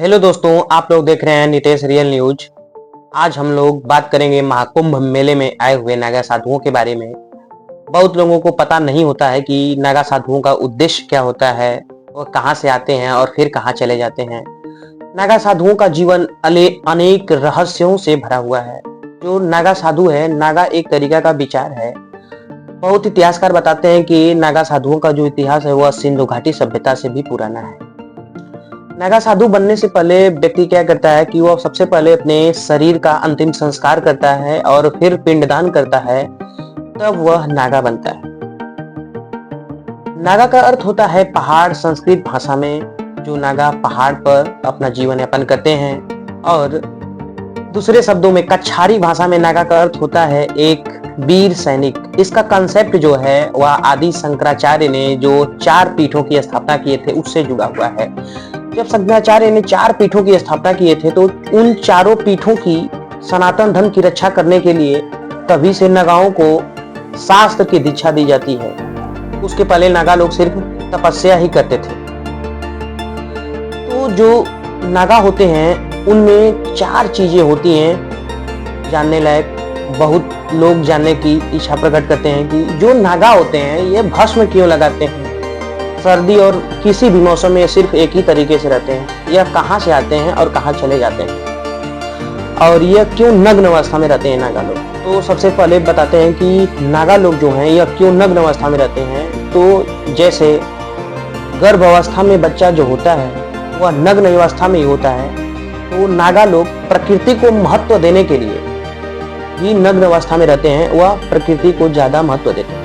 Hello दोस्तों, आप लोग देख रहे हैं नितेश रियल न्यूज। आज हम लोग बात करेंगे महाकुंभ मेले में आए हुए नागा साधुओं के बारे में। बहुत लोगों को पता नहीं होता है कि नागा साधुओं का उद्देश्य क्या होता है, वो कहाँ से आते हैं और फिर कहाँ चले जाते हैं। नागा साधुओं का जीवन अनेक रहस्यों से भरा हुआ है। जो नागा साधु है, नागा एक तरीका का विचार है। बहुत इतिहासकार बताते हैं कि नागा साधुओं का जो इतिहास है वह सिंधु घाटी सभ्यता से भी पुराना है। नागा साधु बनने से पहले व्यक्ति क्या करता है कि वो सबसे पहले अपने शरीर का अंतिम संस्कार करता है और फिर पिंडदान करता है, तब वह नागा बनता है। नागा का अर्थ होता है पहाड़ संस्कृत भाषा में। जो नागा पहाड़ पर अपना जीवन यापन करते हैं। और दूसरे शब्दों में कछारी भाषा में नागा का अर्थ होता है एक वीर सैनिक। इसका कंसेप्ट जो है वह आदि शंकराचार्य ने जो 4 पीठों की स्थापना किए थे उससे जुड़ा हुआ है। जब शंकराचार्य ने 4 पीठों की स्थापना किए थे तो उन चारों पीठों की सनातन धर्म की रक्षा करने के लिए तभी से नागाओं को शास्त्र की दीक्षा दी जाती है। उसके पहले नागा लोग सिर्फ तपस्या ही करते थे। तो जो नागा होते हैं उनमें 4 चीजें होती हैं जानने लायक। बहुत लोग जानने की इच्छा प्रकट करते हैं कि जो नागा होते हैं ये भस्म क्यों लगाते हैं, सर्दी और किसी भी मौसम में सिर्फ एक ही तरीके से रहते हैं, यह कहाँ से आते हैं और कहाँ चले जाते हैं, और यह क्यों नग्न अवस्था में रहते हैं नागा लोग। तो सबसे पहले बताते हैं कि नागा लोग जो हैं यह क्यों नग्न अवस्था में रहते हैं। तो जैसे गर्भ अवस्था में बच्चा जो होता है वह नग्न अवस्था में ही होता है, तो नागा लोग प्रकृति को महत्व देने के लिए ही नग्न अवस्था में रहते हैं, वह प्रकृति को ज्यादा महत्व देते हैं।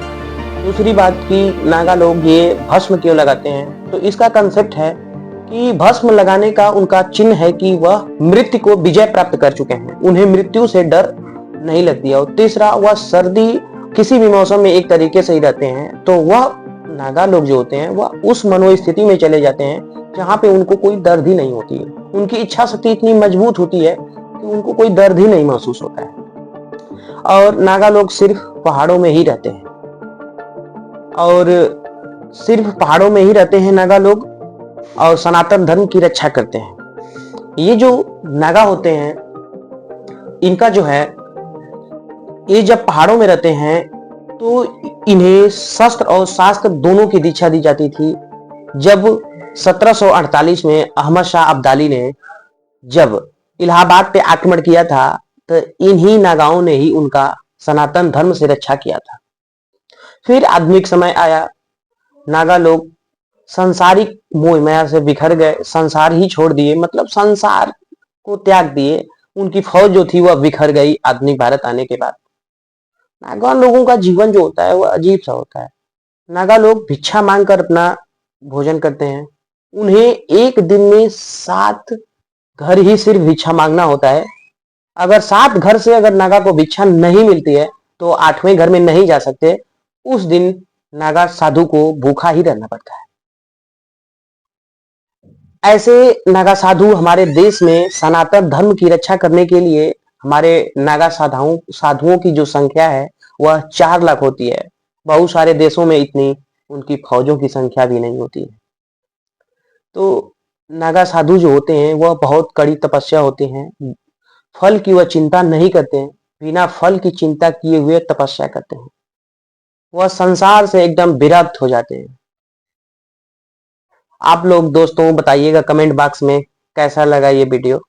दूसरी बात कि नागा लोग ये भस्म क्यों लगाते हैं, तो इसका कंसेप्ट है कि भस्म लगाने का उनका चिन्ह है कि वह मृत्यु को विजय प्राप्त कर चुके हैं, उन्हें मृत्यु से डर नहीं लगती है। और तीसरा, वह सर्दी किसी भी मौसम में एक तरीके से ही रहते हैं, तो वह नागा लोग जो होते हैं वह उस मनोस्थिति में चले जाते हैं जहाँ पे उनको कोई दर्द ही नहीं होती है। उनकी इच्छा शक्ति इतनी मजबूत होती है कि उनको कोई दर्द ही नहीं महसूस होता है। और नागा लोग सिर्फ पहाड़ों में ही रहते हैं, और सिर्फ पहाड़ों में ही रहते हैं नागा लोग, और सनातन धर्म की रक्षा करते हैं। ये जो नागा होते हैं इनका जो है, ये जब पहाड़ों में रहते हैं तो इन्हें शस्त्र और शास्त्र दोनों की दीक्षा दी जाती थी। जब 1748 में अहमद शाह अब्दाली ने जब इलाहाबाद पे आक्रमण किया था तो इन्हीं नागाओं ने ही उनका सनातन धर्म से रक्षा किया था। फिर आधुनिक समय आया, नागा लोग संसारिक मोह माया से बिखर गए, संसार ही छोड़ दिए, मतलब संसार को त्याग दिए। उनकी फौज जो थी वह बिखर गई आधुनिक भारत आने के बाद। नागा लोगों का जीवन जो होता है वह अजीब सा होता है। नागा लोग भिक्षा मांगकर अपना भोजन करते हैं। उन्हें एक दिन में 7 घर ही सिर्फ भिक्षा मांगना होता है। अगर 7 घर से अगर नागा को भिक्षा नहीं मिलती है तो 8वें घर में नहीं जा सकते। उस दिन नागा साधु को भूखा ही रहना पड़ता है। ऐसे नागा साधु हमारे देश में सनातन धर्म की रक्षा करने के लिए, हमारे नागा साधुओं की जो संख्या है वह 4 लाख होती है। बहुत सारे देशों में इतनी उनकी फौजों की संख्या भी नहीं होती है। तो नागा साधु जो होते हैं वह बहुत कड़ी तपस्या होते हैं। फल की वह चिंता नहीं करते हैं, बिना फल की चिंता किए हुए तपस्या करते हैं। वह संसार से एकदम विरक्त हो जाते हैं। आप लोग दोस्तों बताइएगा कमेंट बॉक्स में कैसा लगा ये वीडियो।